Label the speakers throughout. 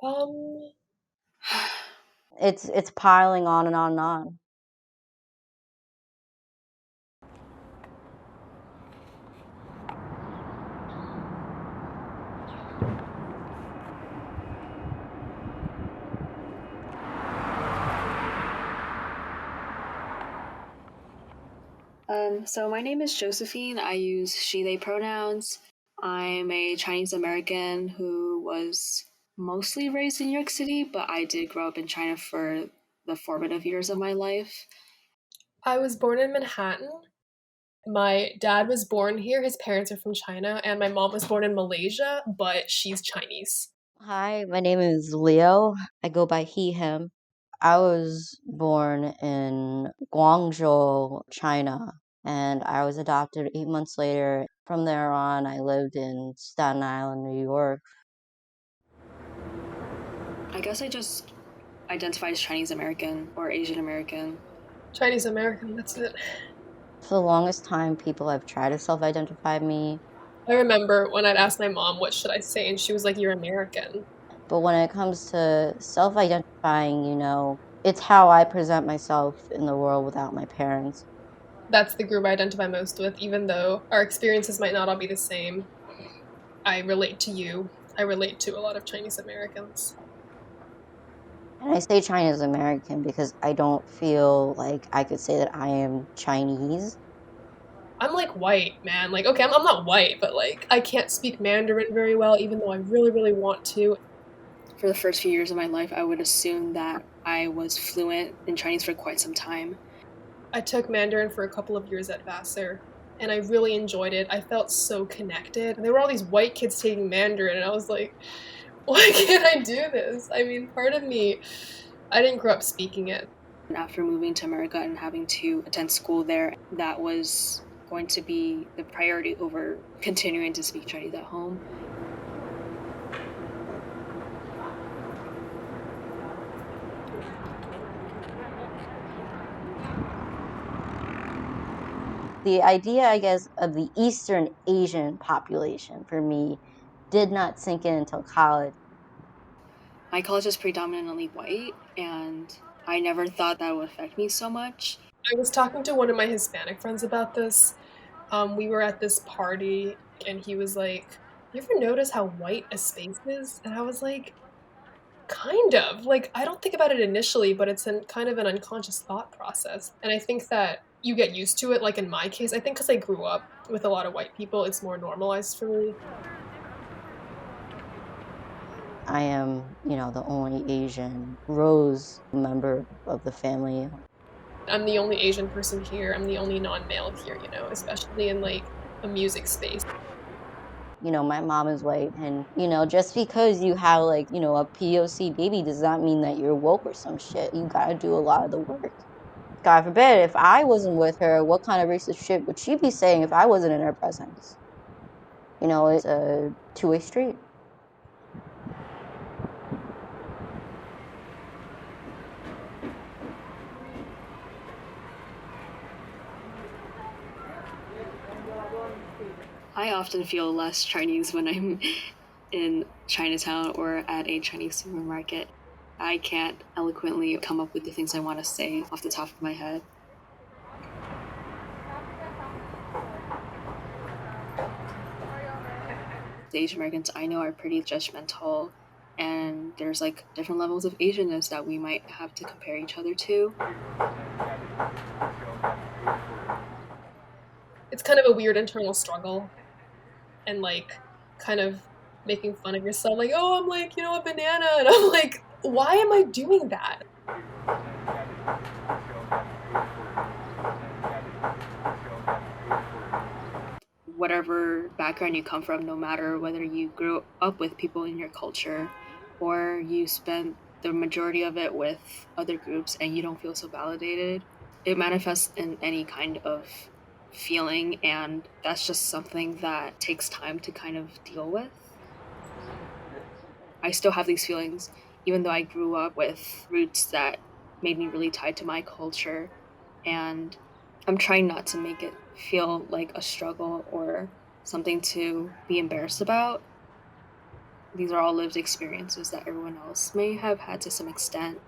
Speaker 1: Um,
Speaker 2: It's piling on and on and on.
Speaker 3: So my name is Josephine. I use she, they pronouns. I'm a Chinese American who was mostly raised in New York City, but I did grow up in China for the formative years of my life.
Speaker 1: I was born in Manhattan. My dad was born here. His parents are from China, and my mom was born in Malaysia, but she's Chinese.
Speaker 2: Hi, my name is Leo. I go by he, him. I was born in Guangzhou, China, and I was adopted 8 months later. From there on, I lived in Staten Island, New York.
Speaker 3: I guess I just identify as Chinese American or Asian American.
Speaker 1: Chinese American, that's it.
Speaker 2: For the longest time, people have tried to self identify me,
Speaker 1: I remember when I'd ask my mom, what should I say? And she was like, you're American.
Speaker 2: but when it comes to self identifying, it's how I present myself in the world without my parents.
Speaker 1: That's the group I identify most with, even though our experiences might not all be the same. I relate to you. I relate to a lot of Chinese Americans.
Speaker 2: And I say Chinese American because I don't feel like I could say that I am Chinese.
Speaker 1: I'm like white, man. Like, okay, I'm not white, but like, I can't speak Mandarin very well, even though I really, really want to.
Speaker 3: For the first few years of my life, I would assume that I was fluent in Chinese for quite some time.
Speaker 1: I took Mandarin for a couple of years at Vassar, and I really enjoyed it. I felt so connected. And there were all these white kids taking Mandarin, and I was like, why can't I do this? I mean, part of me, I didn't grow up speaking it.
Speaker 3: And after moving to America and having to attend school there, that was going to be the priority over continuing to speak Chinese at home.
Speaker 2: The idea, I guess, of the Eastern Asian population for me did not sink in until college.
Speaker 3: My college is predominantly white, and I never thought that would affect me so much.
Speaker 1: I was talking to one of my Hispanic friends about this. We were at this party, and he was like, you ever notice how white a space is? And I was like, kind of. Like, I don't think about it initially, but it's kind of an unconscious thought process. And I think that you get used to it. Like in my case, I think because I grew up with a lot of white people, it's more normalized for me.
Speaker 2: I am, the only Asian Rose member of the family.
Speaker 1: I'm the only Asian person here. I'm the only non-male here, especially in like a music space.
Speaker 2: My mom is white, and, just because you have, like, a POC baby does not mean that you're woke or some shit. You gotta do a lot of the work. God forbid, if I wasn't with her, what kind of racist shit would she be saying if I wasn't in her presence? It's a two-way street.
Speaker 3: I often feel less Chinese when I'm in Chinatown or at a Chinese supermarket. I can't eloquently come up with the things I want to say off the top of my head. The Asian Americans I know are pretty judgmental, and there's like different levels of Asianness that we might have to compare each other to.
Speaker 1: It's kind of a weird internal struggle and like kind of making fun of yourself, like, oh, I'm like, a banana. And I'm like, why am I doing that?
Speaker 3: Whatever background you come from, no matter whether you grew up with people in your culture or you spend the majority of it with other groups and you don't feel so validated, it manifests in any kind of feeling, and that's just something that takes time to kind of deal with. I still have these feelings, even though I grew up with roots that made me really tied to my culture. And I'm trying not to make it feel like a struggle or something to be embarrassed about. These are all lived experiences that everyone else may have had to some extent.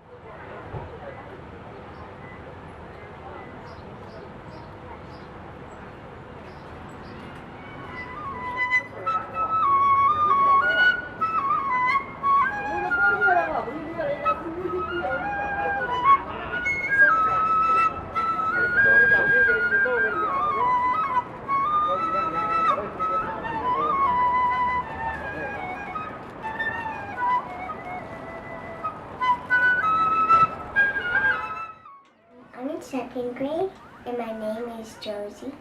Speaker 4: I'm in second grade, and my name is Josie.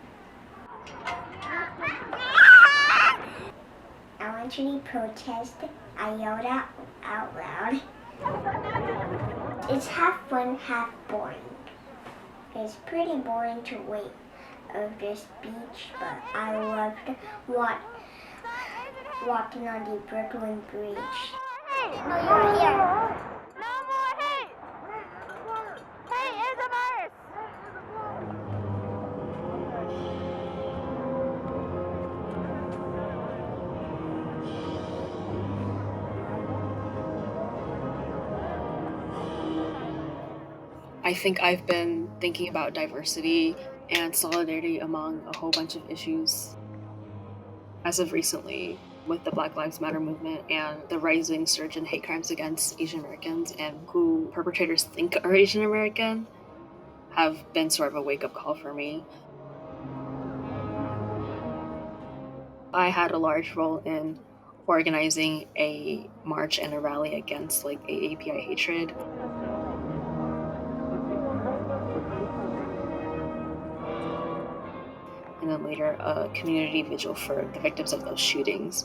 Speaker 4: I want you to protest. I yelled out loud. It's half fun, half boring. It's pretty boring to wait of this beach, but I loved walking on the Brooklyn Bridge. You're here.
Speaker 3: I think I've been thinking about diversity and solidarity among a whole bunch of issues as of recently with the Black Lives Matter movement and the rising surge in hate crimes against Asian Americans and who perpetrators think are Asian American have been sort of a wake-up call for me. I had a large role in organizing a march and a rally against AAPI hatred. And then later a community vigil for the victims of those shootings.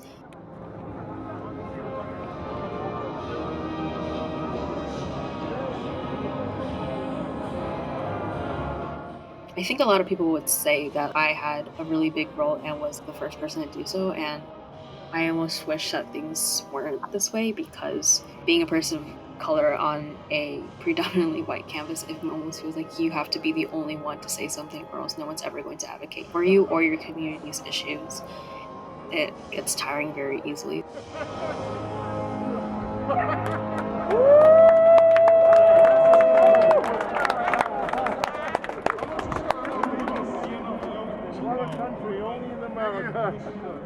Speaker 3: I think a lot of people would say that I had a really big role and was the first person to do so, and I almost wish that things weren't this way, because being a person of color on a predominantly white campus, it almost feels like you have to be the only one to say something, or else no one's ever going to advocate for you or your community's issues. It gets tiring very easily.
Speaker 5: Country, only in America.